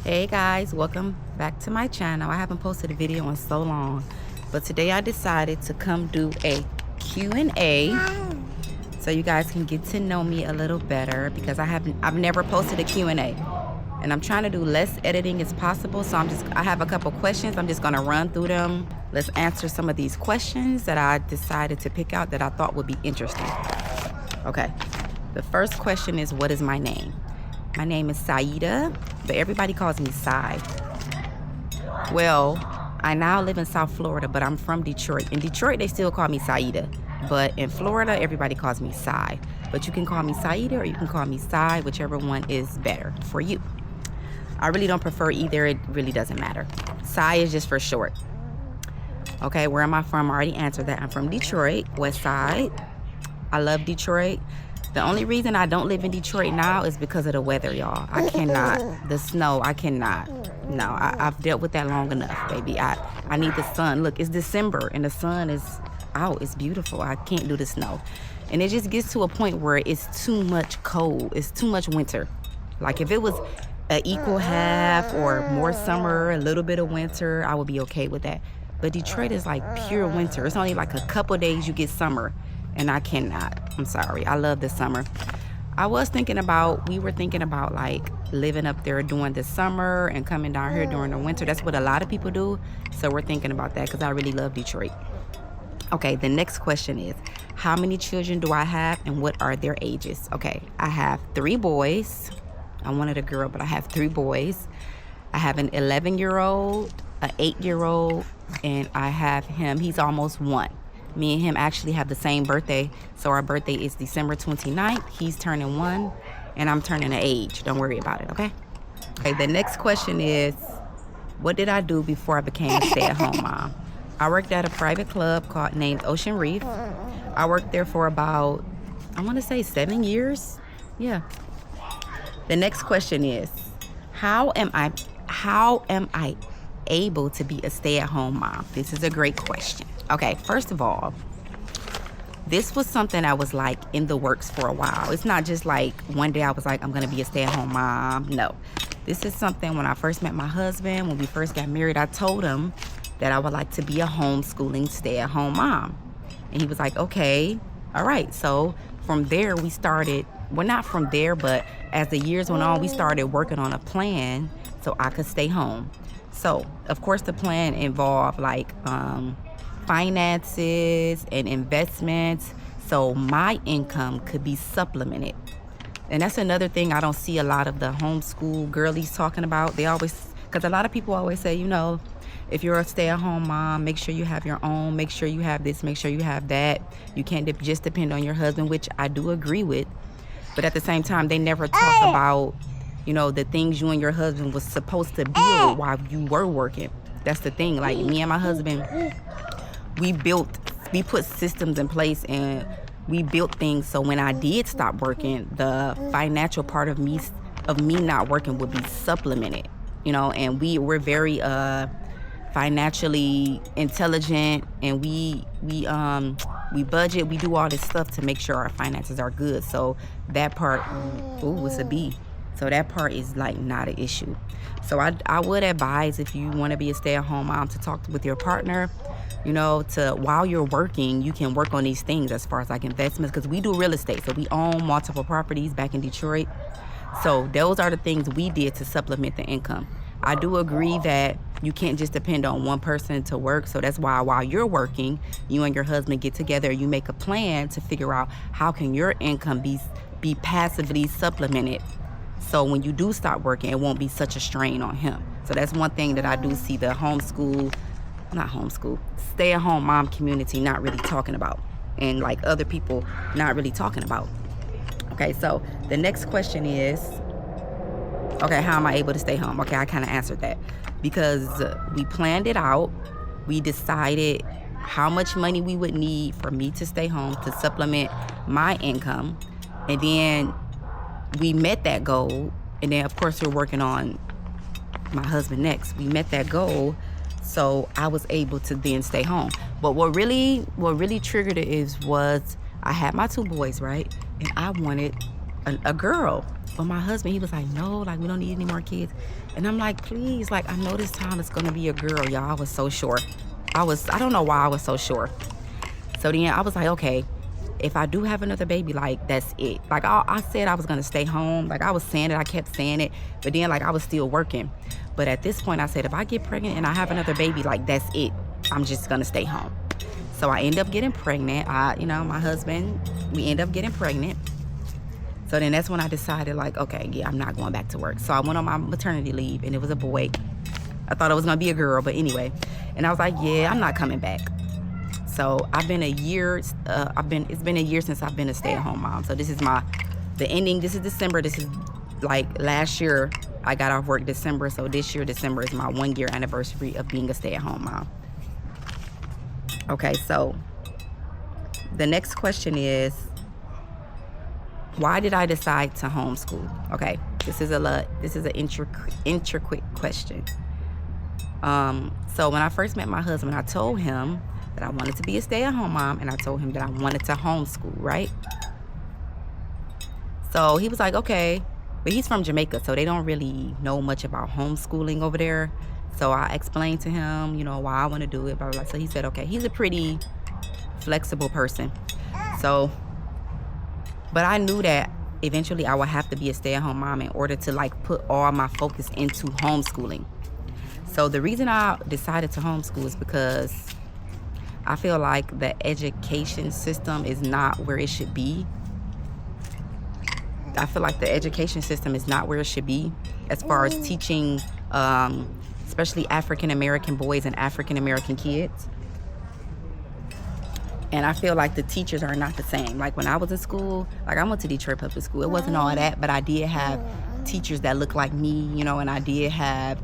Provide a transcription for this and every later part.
Hey guys, welcome back to my channel. I haven't posted a video in so long, but today I decided to come do a Q&A so you guys can get to know me a little better, because I've never posted a Q&A, and I'm trying to do less editing as possible. So I have a couple questions. I'm just gonna run through them. Let's answer some of these questions that I decided to pick out that I thought would be interesting. Okay, the first question is, what is my name? My name is Saida, but everybody calls me Sai. Well, I now live in South Florida, but I'm from Detroit. In Detroit, they still call me Saida, but in Florida, everybody calls me Sai. But you can call me Saida or you can call me Sai, whichever one is better for you. I really don't prefer either. It really doesn't matter. Sai is just for short. Okay, where am I from? I already answered that. I'm from Detroit, West Side. I love Detroit. The only reason I don't live in Detroit now is because of the weather, y'all. I cannot. The snow, I cannot. No, I've dealt with that long enough, baby. I need the sun. Look, it's December and the sun is out. It's beautiful. I can't do the snow. And it just gets to a point where it's too much cold. It's too much winter. Like if it was an equal half or more summer, a little bit of winter, I would be okay with that. But Detroit is like pure winter. It's only like a couple days you get summer. And I cannot. I'm sorry. I love the summer. We were thinking about like living up there during the summer and coming down here during the winter. That's what a lot of people do. So we're thinking about that because I really love Detroit. Okay, the next question is, how many children do I have and what are their ages? Okay, I have 3 boys. I wanted a girl, but I have 3 boys. I have an 11-year-old, an 8-year-old, and I have him. He's almost 1. Me and him actually have the same birthday. So our birthday is December 29th. He's turning 1 and I'm turning an age. Don't worry about it, okay? Okay, the next question is, what did I do before I became a stay-at-home mom? I worked at a private club named Ocean Reef. I worked there for about, I want to say 7 years. Yeah. The next question is, how am I able to be a stay-at-home mom? This is a great question. Okay, first of all, this was something I was like in the works for a while. It's not just like one day I was like, I'm gonna be a stay-at-home mom. No, this is something when I first met my husband, when we first got married, I told him that I would like to be a homeschooling stay-at-home mom. And he was like, okay, all right. So from there we started, well, not from there, but as the years went on, we started working on a plan so I could stay home. So of course the plan involved like finances and investments, so my income could be supplemented. And that's another thing I don't see a lot of the homeschool girlies talking about. They always, because a lot of people always say, you know, if you're a stay-at-home mom, make sure you have your own, make sure you have this, make sure you have that. You can't just depend on your husband, which I do agree with. But at the same time, they never talk about, you know, the things you and your husband was supposed to build while you were working. That's the thing. Like me and my husband, we put systems in place and we built things so when I did stop working, the financial part of me not working would be supplemented, you know. And we're very financially intelligent, and we budget, we do all this stuff to make sure our finances are good. So that part, it's a B. So that part is like not an issue. So I would advise, if you want to be a stay-at-home mom, to talk with your partner, you know, while you're working, you can work on these things as far as like investments, because we do real estate. So we own multiple properties back in Detroit. So those are the things we did to supplement the income. I do agree that you can't just depend on one person to work. So that's why while you're working, you and your husband get together, you make a plan to figure out how can your income be passively supplemented. So when you do stop working, it won't be such a strain on him. So that's one thing that I do see the stay-at-home mom community not really talking about, and like other people not really talking about. Okay, so the next question is, okay, how am I able to stay home? Okay, I kind of answered that because we planned it out. We decided how much money we would need for me to stay home to supplement my income. And then we met that goal. And then, of course, we're working on my husband next. We met that goal. So I was able to then stay home. But what really triggered it was I had my 2 boys, right? And I wanted a girl. But my husband, he was like, no, like, we don't need any more kids. And I'm like, please, like, I know this time it's gonna be a girl, y'all. I was so sure. I don't know why I was so sure. So then I was like, okay, if I do have another baby, like, that's it. Like, I said I was gonna stay home. Like, I was saying it, I kept saying it, but then, like, I was still working. But at this point, I said, if I get pregnant and I have another baby, like, that's it. I'm just gonna stay home. So I end up getting pregnant. My husband, we end up getting pregnant. So then that's when I decided, like, okay, yeah, I'm not going back to work. So I went on my maternity leave, and it was a boy. I thought it was gonna be a girl, but anyway. And I was like, yeah, I'm not coming back. So I've been a year. It's been a year since I've been a stay-at-home mom. So this is the ending. This is December. This is like last year. I got off work December. So this year, December is my 1-year anniversary of being a stay-at-home mom. Okay, so the next question is, why did I decide to homeschool? Okay, this is an intricate question. So when I first met my husband, I told him that I wanted to be a stay-at-home mom, and I told him that I wanted to homeschool, right? So he was like, okay, but he's from Jamaica, so they don't really know much about homeschooling over there. So I explained to him, why I want to do it, blah, blah, blah. So he said, okay, he's a pretty flexible person. So, but I knew that eventually I would have to be a stay-at-home mom in order to, like, put all my focus into homeschooling. So the reason I decided to homeschool is because I feel like the education system is not where it should be. I feel like the education system is not where it should be as far as teaching, especially African-American boys and African-American kids. And I feel like the teachers are not the same. Like when I was in school, like I went to Detroit Public School. It wasn't all that, but I did have teachers that looked like me, and I did have,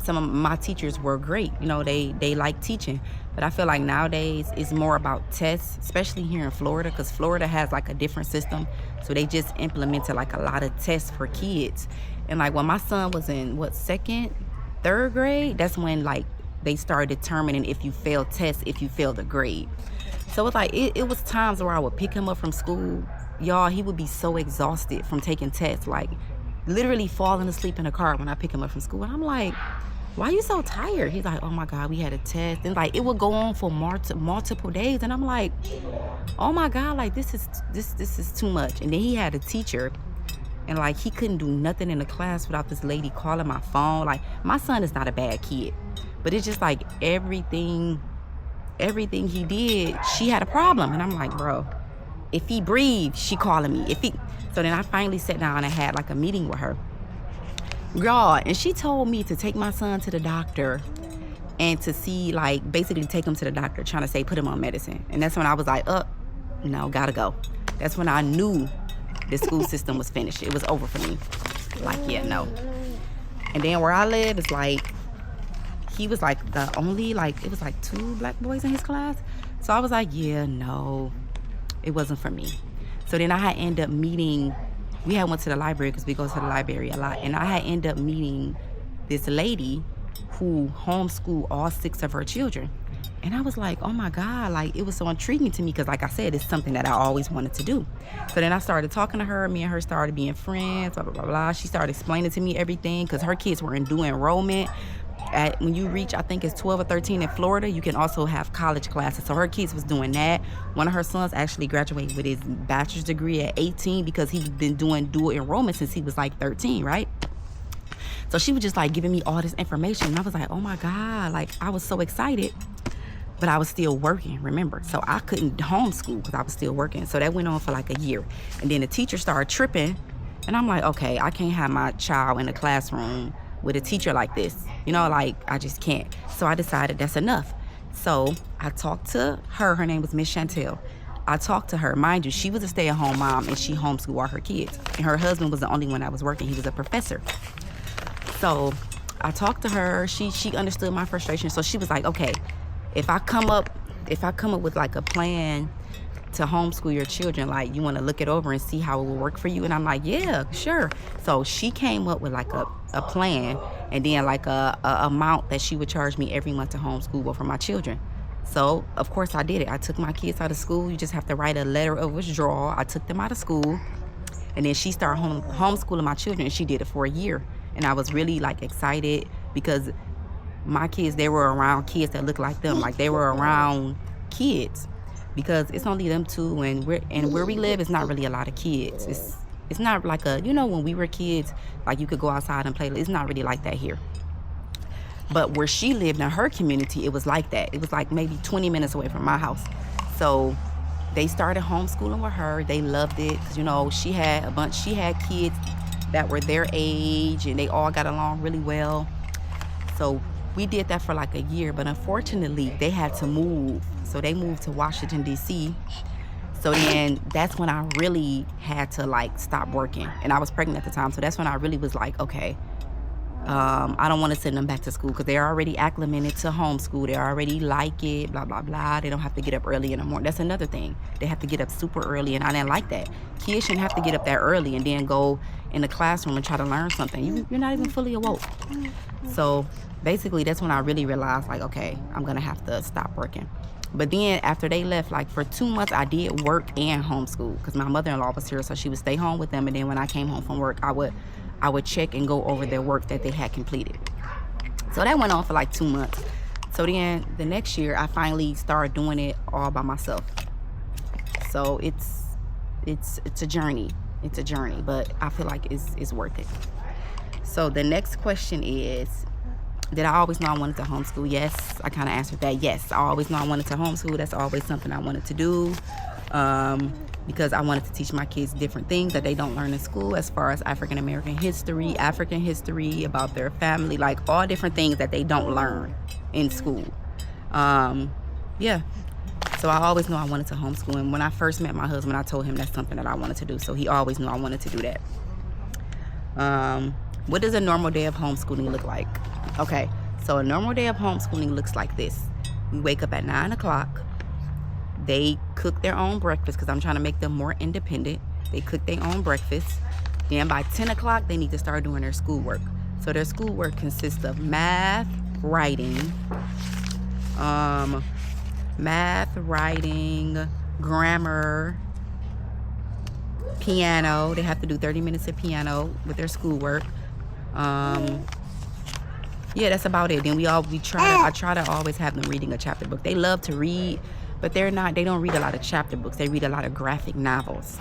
some of my teachers were great. They like teaching. But I feel like nowadays it's more about tests, especially here in Florida, because Florida has like a different system. So they just implemented like a lot of tests for kids. And like when my son was in second, third grade, that's when like they started determining if you fail tests, if you fail the grade. So it's like it was times where I would pick him up from school. Y'all, he would be so exhausted from taking tests, like literally falling asleep in the car when I pick him up from school. And I'm like, why are you so tired? He's like, oh my God, we had a test. And like it would go on for multiple days. And I'm like, oh my God, like this is too much. And then he had a teacher, and like he couldn't do nothing in the class without this lady calling my phone. Like my son is not a bad kid, but it's just like everything he did, she had a problem. And I'm like, bro, if he breathes, she calling me. So then I finally sat down and had like a meeting with her. Y'all, and she told me to take my son to the doctor and to see, like, basically take him to the doctor, trying to say put him on medicine. And that's when I was like, no, gotta go. That's when I knew the school system was finished. It was over for me. Like, yeah, no. And then where I live is like, he was like the only, like, it was like 2 black boys in his class. So I was like, yeah, no, it wasn't for me. So then I had ended up meeting, we had went to the library because we go to the library a lot. And I had ended up meeting this lady who homeschooled all 6 of her children. And I was like, oh my God, like it was so intriguing to me because like I said, it's something that I always wanted to do. So then I started talking to her, me and her started being friends, blah, blah, blah, blah. She started explaining to me everything because her kids were in due enrollment. When you reach, I think it's 12 or 13 in Florida, you can also have college classes. So her kids was doing that. One of her sons actually graduated with his bachelor's degree at 18 because he's been doing dual enrollment since he was like 13, right? So she was just like giving me all this information. And I was like, oh my God, like I was so excited, but I was still working, remember? So I couldn't homeschool because I was still working. So that went on for like a year. And then the teacher started tripping. And I'm like, okay, I can't have my child in the classroom with a teacher like this. Like I just can't. So I decided that's enough. So I talked to her. Her name was Miss Chantel. I talked to her. Mind you, she was a stay-at-home mom and she homeschooled all her kids. And her husband was the only one that was working. He was a professor. So I talked to her. She understood my frustration. So she was like, okay, if I come up with like a plan to homeschool your children, like you want to look it over and see how it will work for you. And I'm like, yeah, sure. So she came up with like a plan and then like a amount that she would charge me every month to homeschool for my children. So of course I did it. I took my kids out of school. You just have to write a letter of withdrawal. I took them out of school And then she started homeschooling my children, and she did it for a year. And I was really like excited because my kids, they were around kids that look like them. Like they were around kids, because it's only them two, and where we live, it's not really a lot of kids. It's not like when we were kids, like you could go outside and play. It's not really like that here. But where she lived in her community, it was like that. It was like maybe 20 minutes away from my house. So they started homeschooling with her. They loved it because, she had kids that were their age, and they all got along really well. So we did that for like a year, but unfortunately they had to move. So they moved to Washington, D.C. So then that's when I really had to like stop working, and I was pregnant at the time. So that's when I really was like, okay, I don't want to send them back to school because they're already acclimated to homeschool. They already like it, blah, blah, blah. They don't have to get up early in the morning. That's another thing. They have to get up super early, and I didn't like that. Kids shouldn't have to get up that early and then go in the classroom and try to learn something. You're not even fully awoke. So basically, that's when I really realized, like, okay, I'm going to have to stop working. But then after they left, like for 2 months, I did work and homeschool because my mother-in-law was here, so she would stay home with them. And then when I came home from work, I would check and go over their work that they had completed. So that went on for like 2 months. So then the next year, I finally started doing it all by myself. So it's a journey. It's a journey, but I feel like it's worth it. So the next question is, did I always know I wanted to homeschool? Yes, I kind of answered that. Yes, I always know I wanted to homeschool. That's always something I wanted to do. Because I wanted to teach my kids different things that they don't learn in school, as far as African history, about their family, like all different things that they don't learn in school. Yeah. So I always knew I wanted to homeschool. And when I first met my husband, I told him that's something that I wanted to do. So he always knew I wanted to do that. What does a normal day of homeschooling look like? Okay, so a normal day of homeschooling looks like this. We wake up at 9 o'clock. They cook their own breakfast because I'm trying to make them more independent. They cook their own breakfast. Then by 10 o'clock, they need to start doing their schoolwork. So their schoolwork consists of math, writing, grammar, piano. They have to do 30 minutes of piano with their schoolwork. Yeah, that's about it. Then I try to always have them reading a chapter book. They love to read, but they don't read a lot of chapter books. They read a lot of graphic novels.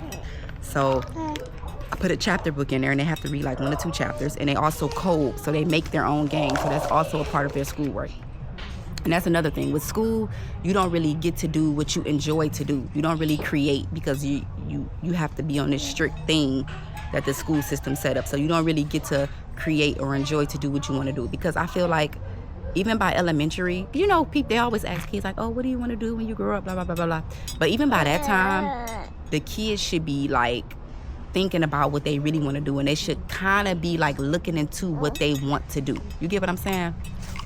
So I put a chapter book in there, and they have to read like 1 or 2 chapters. And they also code, so they make their own games. So that's also a part of their schoolwork. And that's another thing. With school, you don't really get to do what you enjoy to do. You don't really create because you have to be on this strict thing that the school system set up. So you don't really get to create or enjoy to do what you want to do. Because I feel like even by elementary, people, they always ask kids like, oh, what do you want to do when you grow up, blah, blah, blah, blah, blah. But even by that time, the kids should be like thinking about what they really want to do, and they should kind of be like looking into what they want to do. You get what I'm saying?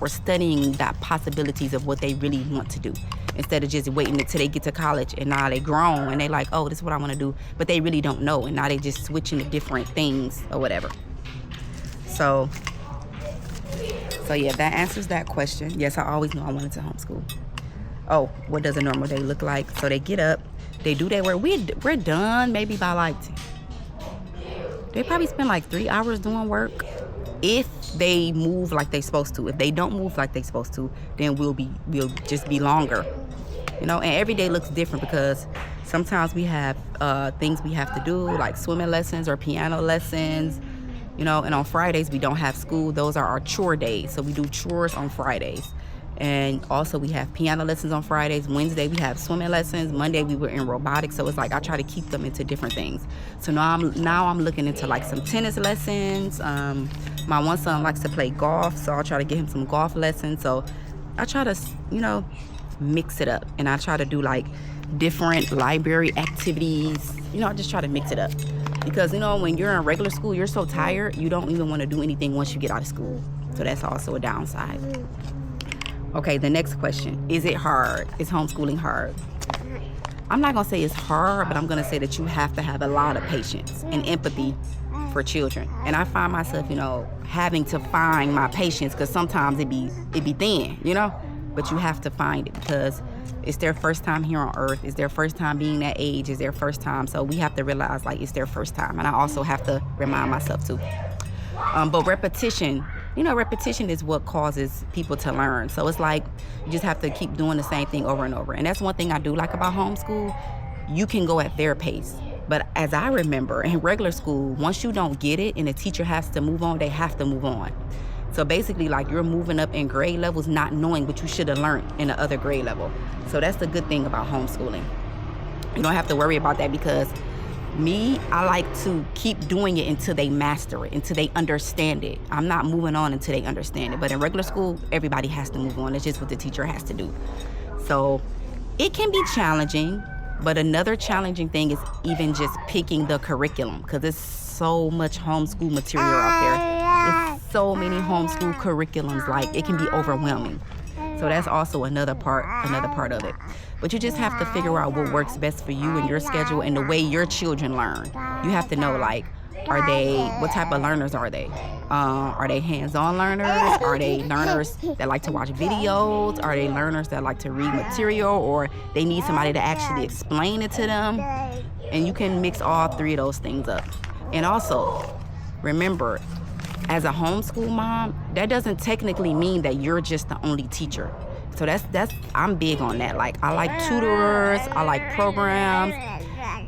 Or studying the possibilities of what they really want to do, instead of just waiting until they get to college and now they grown and they like, oh, this is what I want to do, but they really don't know, and now they just switching to different things or whatever. So yeah, that answers that question. Yes, I always knew I wanted to homeschool. Oh, what does a normal day look like? So they get up, they do their work. We're done maybe by like, they probably spend like 3 hours doing work if they move like they supposed to. If they don't move like they supposed to, then we'll just be longer. And every day looks different because sometimes we have things we have to do, like swimming lessons or piano lessons. And on Fridays we don't have school. Those are our chore days. So we do chores on Fridays. And also we have piano lessons on Fridays. Wednesday we have swimming lessons. Monday we were in robotics. So it's like I try to keep them into different things. So now I'm looking into like some tennis lessons. My one son likes to play golf, so I'll try to get him some golf lessons. So I try to, mix it up. And I try to do like different library activities. I just try to mix it up. Because, when you're in regular school, you're so tired, you don't even want to do anything once you get out of school. So that's also a downside. Okay, the next question. Is it hard? Is homeschooling hard? I'm not going to say it's hard, but I'm going to say that you have to have a lot of patience and empathy for children. And I find myself, having to find my patience because sometimes it be thin, but you have to find it because It's their first time here on earth. It's their first time being that age. It's their first time. So we have to realize like it's their first time. And I also have to remind myself too. But repetition, repetition is what causes people to learn. So it's like you just have to keep doing the same thing over and over. And that's one thing I do like about homeschool. You can go at their pace. But as I remember, in regular school, once you don't get it and the teacher has to move on, they have to move on. So basically, like, you're moving up in grade levels not knowing what you should have learned in the other grade level. So that's the good thing about homeschooling. You don't have to worry about that because I like to keep doing it until they master it, until they understand it. I'm not moving on until they understand it. But in regular school, everybody has to move on. It's just what the teacher has to do. So it can be challenging. But another challenging thing is even just picking the curriculum because there's so much homeschool material out there. It's so many homeschool curriculums, like it can be overwhelming. So that's also another part of it. But you just have to figure out what works best for you and your schedule and the way your children learn. You have to know, like, what type of learners are they? Are they hands-on learners? Are they learners that like to watch videos? Are they learners that like to read material, or they need somebody to actually explain it to them? And you can mix all three of those things up. And also, remember, as a homeschool mom, that doesn't technically mean that you're just the only teacher. So I'm big on that. Like, I like tutorers, I like programs.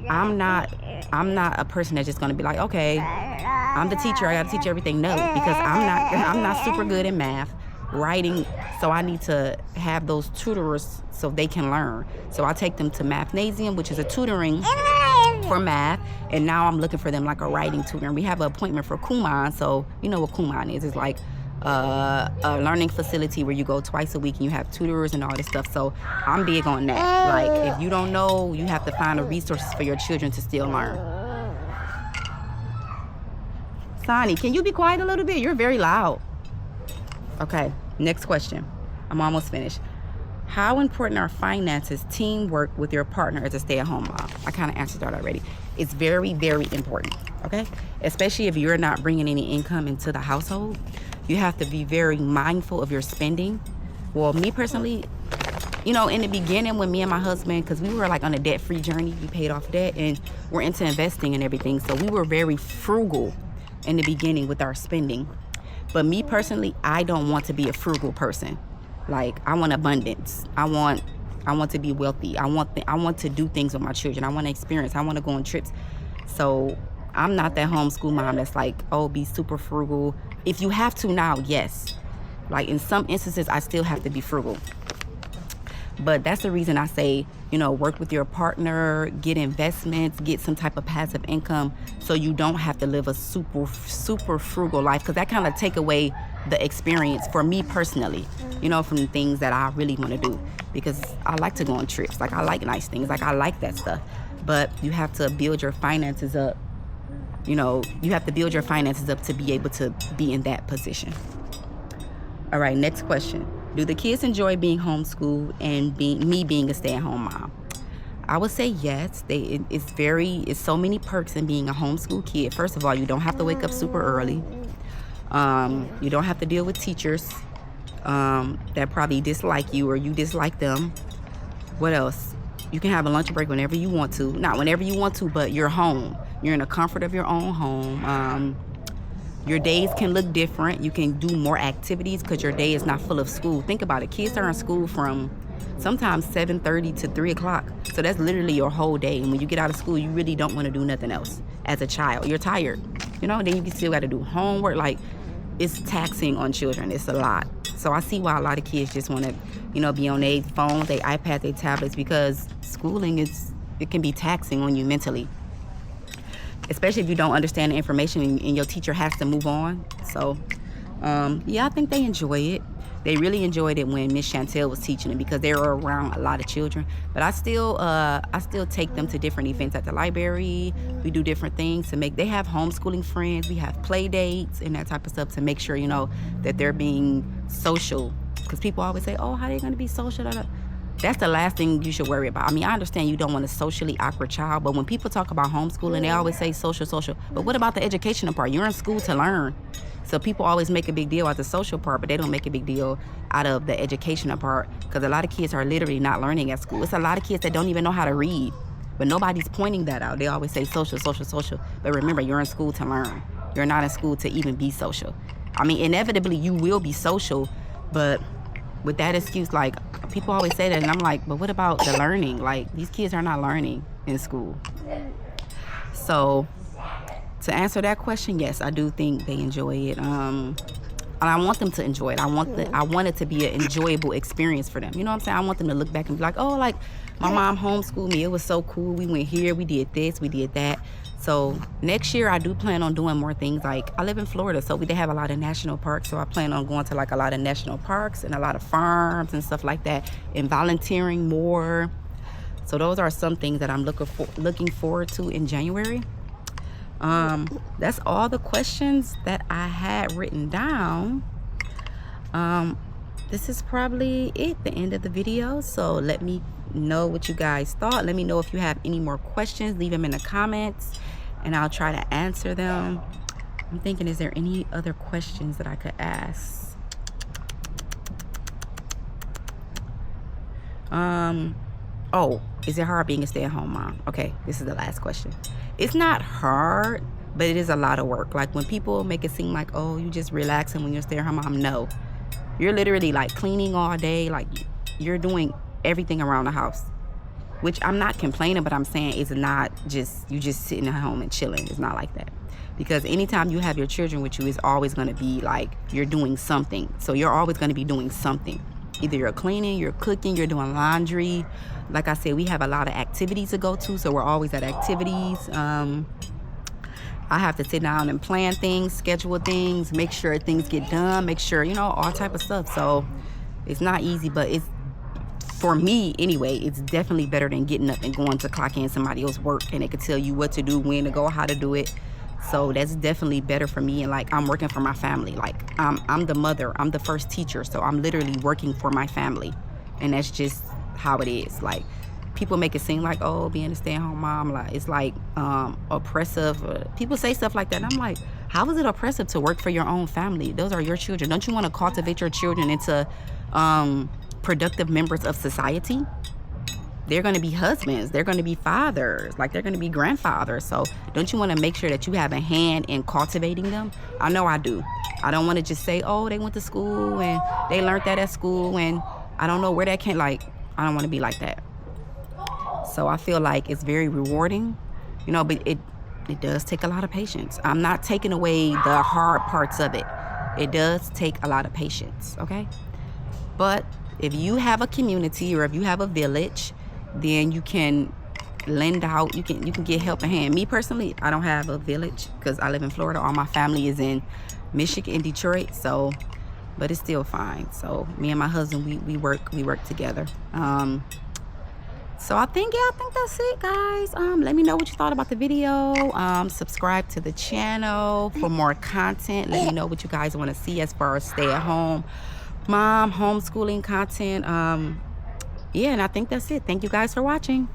I'm not a person that's just gonna be like, okay, I'm the teacher, I gotta teach everything. No, because I'm not super good in math, writing, so I need to have those tutors so they can learn. So I take them to Mathnasium, which is a tutoring for math, and now I'm looking for them like a writing tutor. And we have an appointment for Kumon, so you know what Kumon is. It's like a learning facility where you go twice a week and you have tutors and all this stuff. So I'm big on that. Like, if you don't know, you have to find the resources for your children to still learn. Sonny, can you be quiet a little bit? You're very loud. Okay, next question. I'm almost finished. How important are finances, teamwork with your partner as a stay-at-home mom? I kind of answered that already. It's very, very important, okay? Especially if you're not bringing any income into the household. You have to be very mindful of your spending. Well, me personally, in the beginning when me and my husband, because we were like on a debt-free journey, we paid off debt and we're into investing and everything. So we were very frugal in the beginning with our spending. But me personally, I don't want to be a frugal person. Like, I want abundance. I want to be wealthy. I want to do things with my children. I want to experience. I want to go on trips. So I'm not that homeschool mom that's like, oh, be super frugal. If you have to now, yes. Like, in some instances, I still have to be frugal. But that's the reason I say, work with your partner, get investments, get some type of passive income so you don't have to live a super, super frugal life, because that kind of take away the experience for me personally, from the things that I really want to do, because I like to go on trips. Like, I like nice things. Like, I like that stuff. But you have to build your finances up. You have to build your finances up to be able to be in that position. All right, next question. Do the kids enjoy being homeschooled and being a stay-at-home mom? I would say yes. It's so many perks in being a homeschool kid. First of all, you don't have to wake up super early. You don't have to deal with teachers that probably dislike you or you dislike them. What else? You can have a lunch break whenever you want to. Not whenever you want to, but you're home. You're in the comfort of your own home. Your days can look different. You can do more activities because your day is not full of school. Think about it. Kids are in school from sometimes 7:30 to 3 o'clock. So that's literally your whole day. And when you get out of school, you really don't want to do nothing else. As a child, you're tired. Then you still got to do homework. Like, it's taxing on children. It's a lot. So I see why a lot of kids just want to, be on their phones, their iPads, their tablets, because schooling it can be taxing on you mentally. Especially if you don't understand the information and your teacher has to move on. So, I think they enjoy it. They really enjoyed it when Miss Chantel was teaching it because they were around a lot of children. But I still take them to different events at the library. We do different things they have homeschooling friends. We have play dates and that type of stuff to make sure, that they're being social. Because people always say, oh, how are they going to be social? That's the last thing you should worry about. I mean, I understand you don't want a socially awkward child, but when people talk about homeschooling, they always say social. But what about the educational part? You're in school to learn. So people always make a big deal out of the social part, but they don't make a big deal out of the educational part, because a lot of kids are literally not learning at school. It's a lot of kids that don't even know how to read, but nobody's pointing that out. They always say social, social, social. But remember, you're in school to learn. You're not in school to even be social. I mean, inevitably you will be social, but with that excuse, like, people always say that, and I'm like, but what about the learning? Like, these kids are not learning in school. So to answer that question, yes, I do think they enjoy it. And I want them to enjoy it. I want it to be an enjoyable experience for them. You know what I'm saying? I want them to look back and be like, oh, like, my mom homeschooled me. It was so cool. We went here, we did this, we did that. So next year I do plan on doing more things. Like, I live in Florida, so they have a lot of national parks. So I plan on going to like a lot of national parks and a lot of farms and stuff like that, and volunteering more. So those are some things that I'm looking forward to in January. That's all the questions that I had written down. This is probably it, the end of the video. So let me know what you guys thought. Let me know if you have any more questions. Leave them in the comments and I'll try to answer them. I'm thinking, is there any other questions that I could ask? Oh, is it hard being a stay-at-home mom? Okay, this is the last question. It's not hard, but it is a lot of work. Like, when people make it seem like, oh, you just relaxing when you're a stay-at-home mom, no. You're literally like cleaning all day. Like, you're doing everything around the house, which I'm not complaining, but I'm saying it's not just you just sitting at home and chilling. It's not like that, because anytime you have your children with you, it's always going to be like you're doing something. So you're always going to be doing something. Either you're cleaning, you're cooking, you're doing laundry. Like I said, we have a lot of activities to go to, so we're always at activities. I have to sit down and plan things, schedule things, make sure things get done, make sure, you know, all type of stuff. So it's not easy, but it's, for me anyway, it's definitely better than getting up and going to clock in somebody else's work and they could tell you what to do, when to go, how to do it. So that's definitely better for me. And like, I'm working for my family. Like, I'm the mother, I'm the first teacher, so I'm literally working for my family. And that's just how it is. Like, people make it seem like, oh, being a stay-at-home mom, like, it's like oppressive. People say stuff like that, and I'm like, how is it oppressive to work for your own family? Those are your children. Don't you want to cultivate your children into productive members of society? They're going to be husbands, they're going to be fathers, like, they're going to be grandfathers. So don't you want to make sure that you have a hand in cultivating them? I know I do. I don't want to just say, oh, they went to school and they learned that at school and I don't know where that came. Like, I don't want to be like that. So I feel like it's very rewarding, you know, but it does take a lot of patience. I'm not taking away the hard parts of it. It does take a lot of patience, okay? But if you have a community or if you have a village, then you can lend out, you can get help in hand. Me personally, I don't have a village because I live in Florida. All my family is in Michigan and Detroit, so, but it's still fine. So me and my husband, we work together. So I think that's it, guys. Let me know what you thought about the video. Subscribe to the channel for more content. Let me know what you guys want to see as far as stay-at-home mom, homeschooling content. Yeah, and I think that's it. Thank you guys for watching.